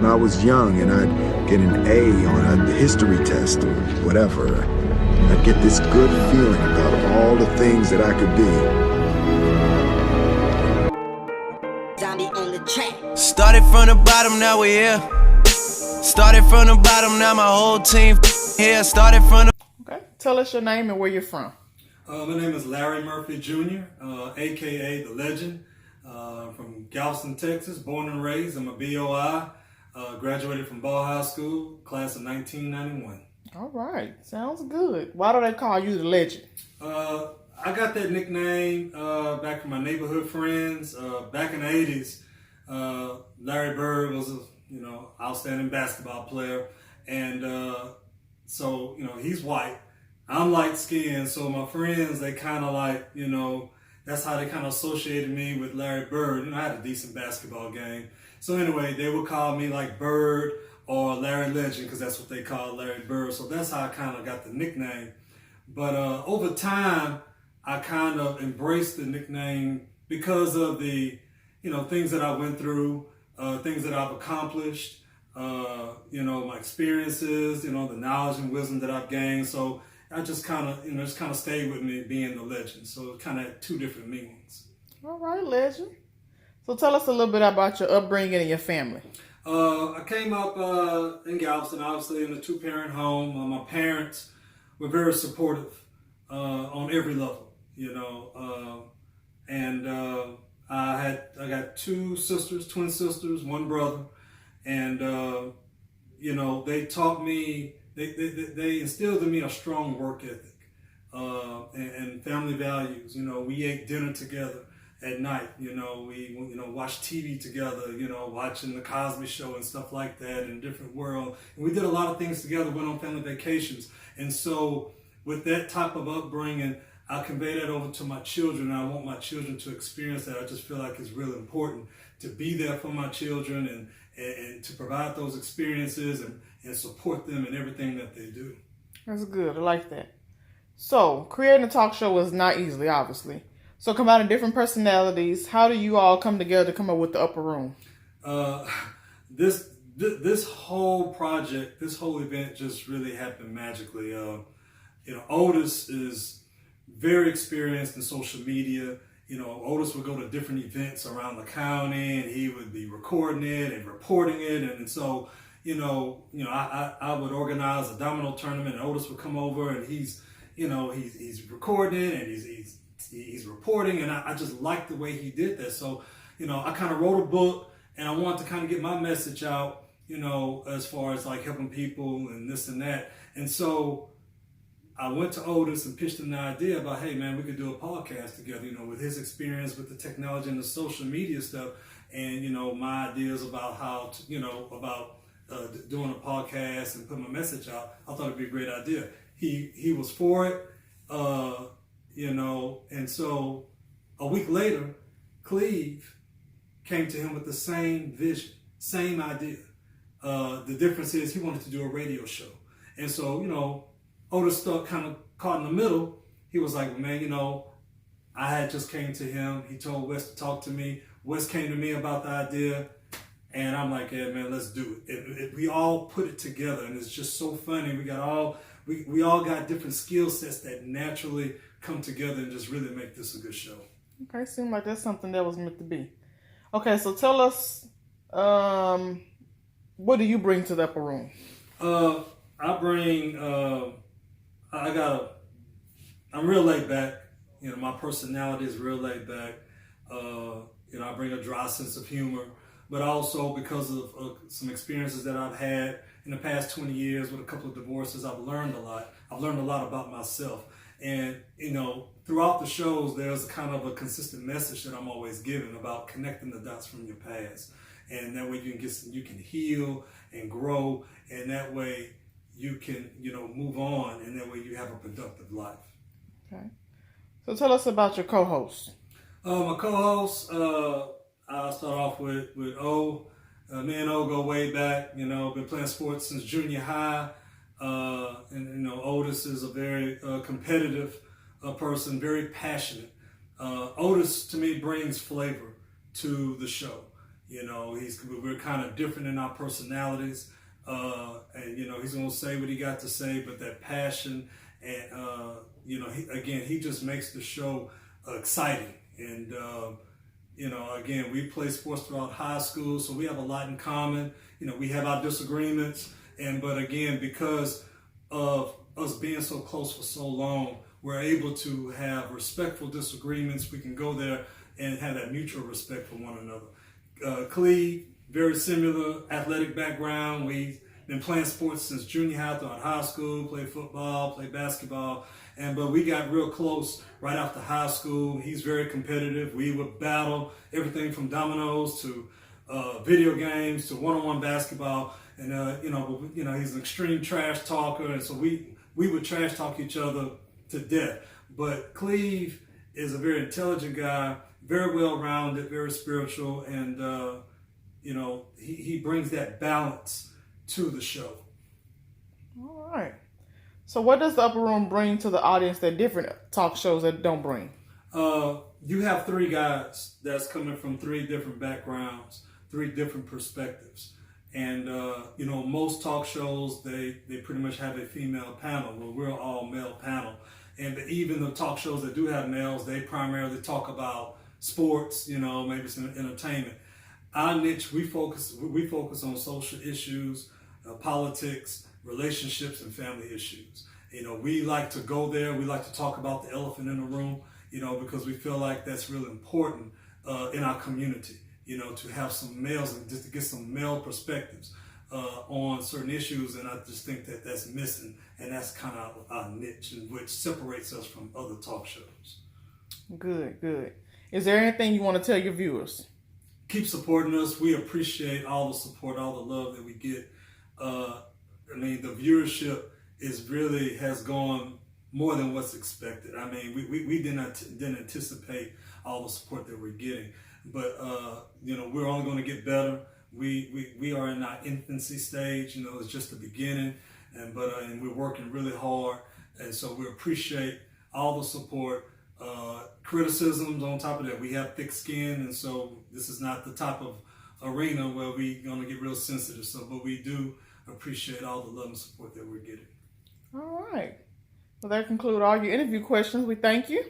When I was young and I'd get an A on a history test or whatever, I'd get this good feeling about all the things that I could be. Zombie on the track. Started from the bottom, now we're here. Started from the bottom, now my whole team here. Started from the... Okay, tell us your name and where you're from. My name is Larry Murphy Jr., a.k.a. The Legend, from Galveston, Texas, born and raised. I'm a BOI, graduated from Ball High School, class of 1991. All right, sounds good. Why do they call you The Legend? I got that nickname back from my neighborhood friends. Back in the 80s, Larry Bird was a outstanding basketball player. And so, he's white. I'm light skinned, so my friends, they kind of like, that's how they kind of associated me with Larry Bird. I had a decent basketball game. So anyway, they would call me like Bird or Larry Legend because that's what they call Larry Bird. So that's how I kind of got the nickname. But over time, I kind of embraced the nickname because of the, things that I went through, things that I've accomplished, my experiences, the knowledge and wisdom that I've gained. So I just kind of stayed with me being the legend. So it kind of had two different meanings. All right, Legend. So tell us a little bit about your upbringing and your family. I came up in Galveston, obviously in a two-parent home. My parents were very supportive on every level, and I got two sisters, twin sisters, one brother, and they taught me. They instilled in me a strong work ethic and family values. We ate dinner together at night. We watched TV together. Watching the Cosby Show and stuff like that in a different world. And we did a lot of things together. Went on family vacations. And so with that type of upbringing, I convey that over to my children. I want my children to experience that. I just feel like it's really important to be there for my children and to provide those experiences and support them in everything that they do. That's good. I like that. So, creating a talk show was not easily, obviously. So, combining different personalities, how do you all come together to come up with the Upper Room? This whole project, this whole event just really happened magically. Otis is very experienced in social media. Otis would go to different events around the county and he would be recording it and reporting it. And so, I would organize a domino tournament and Otis would come over and he's recording it and he's reporting. And I just liked the way he did that. So, I kind of wrote a book and I wanted to kind of get my message out, as far as like helping people and this and that. And so I went to Otis and pitched him the idea about, hey man, we could do a podcast together, with his experience with the technology and the social media stuff. And, my ideas about how to, doing a podcast and putting my message out. I thought it'd be a great idea. He was for it, and so a week later, Cleve came to him with the same vision, same idea. The difference is he wanted to do a radio show. And so, Otis kind of caught in the middle. He was like, man, I had just came to him. He told Wes to talk to me. Wes came to me about the idea. And I'm like, yeah, man, let's do it. We all put it together, and it's just so funny. We all got different skill sets that naturally come together and just really make this a good show. Okay, seems like that's something that was meant to be. Okay, so tell us, what do you bring to the Upper Room? I bring, I'm real laid back. My personality is real laid back. I bring a dry sense of humor. But also because of some experiences that I've had in the past 20 years with a couple of divorces, I've learned a lot. I've learned a lot about myself. And, throughout the shows, there's kind of a consistent message that I'm always giving about connecting the dots from your past. And that way you can heal and grow. And that way you can, move on. And that way you have a productive life. Okay. So tell us about your co-host. My co-host, I'll start off with O. Me and O go way back. Been playing sports since junior high. And Otis is a very competitive person, very passionate. Otis, to me, brings flavor to the show. You know, we're kind of different in our personalities, and you know, he's gonna say what he got to say, but that passion and you know, he just makes the show exciting. And you know, again, we play sports throughout high school, so we have a lot in common. You know, we have our disagreements, but again, because of us being so close for so long, we're able to have respectful disagreements. We can go there and have that mutual respect for one another. Cleve, very similar athletic background. We've been playing sports since junior high throughout high school, played football, played basketball, but we got real close right after high school. He's very competitive. We would battle everything from dominoes to video games to one-on-one basketball. And you know, he's an extreme trash talker, and so we would trash talk each other to death. But Cleve is a very intelligent guy, very well-rounded, very spiritual, and you know, he brings that balance to the show. All right. So what does the Upper Room bring to the audience that different talk shows that don't bring? You have three guys that's coming from three different backgrounds, three different perspectives. And, you know, most talk shows, they pretty much have a female panel. Well, we're all male panel. And even the talk shows that do have males, they primarily talk about sports, you know, maybe some entertainment. Our niche, we focus on social issues, politics, relationships, and family issues. You know, we like to go there. We like to talk about the elephant in the room, you know, because we feel like that's really important in our community, you know, to have some males and just to get some male perspectives on certain issues. And I just think that that's missing. And that's kind of our niche, which separates us from other talk shows. Good, good. Is there anything you want to tell your viewers? Keep supporting us. We appreciate all the support, all the love that we get. I mean, the viewership has gone more than what's expected. I mean, we didn't anticipate all the support that we're getting, but you know, we're only going to get better. We are in our infancy stage. You know, it's just the beginning, and we're working really hard, and so we appreciate all the support. Criticisms on top of that. We have thick skin, and so this is not the type of arena where we're going to get real sensitive. So, but we do appreciate all the love and support that we're getting. All right. Well, that concludes all your interview questions. We thank you.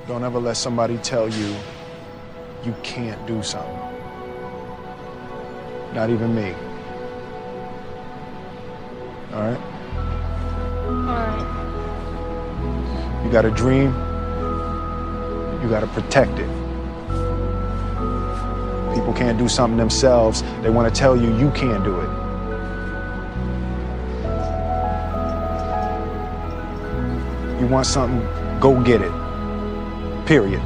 Don't ever let somebody tell you you can't do something. Not even me. All right? All right. You got a dream, you got to protect it. People can't do something themselves. They want to tell you you can't do it. You want something, go get it. Period.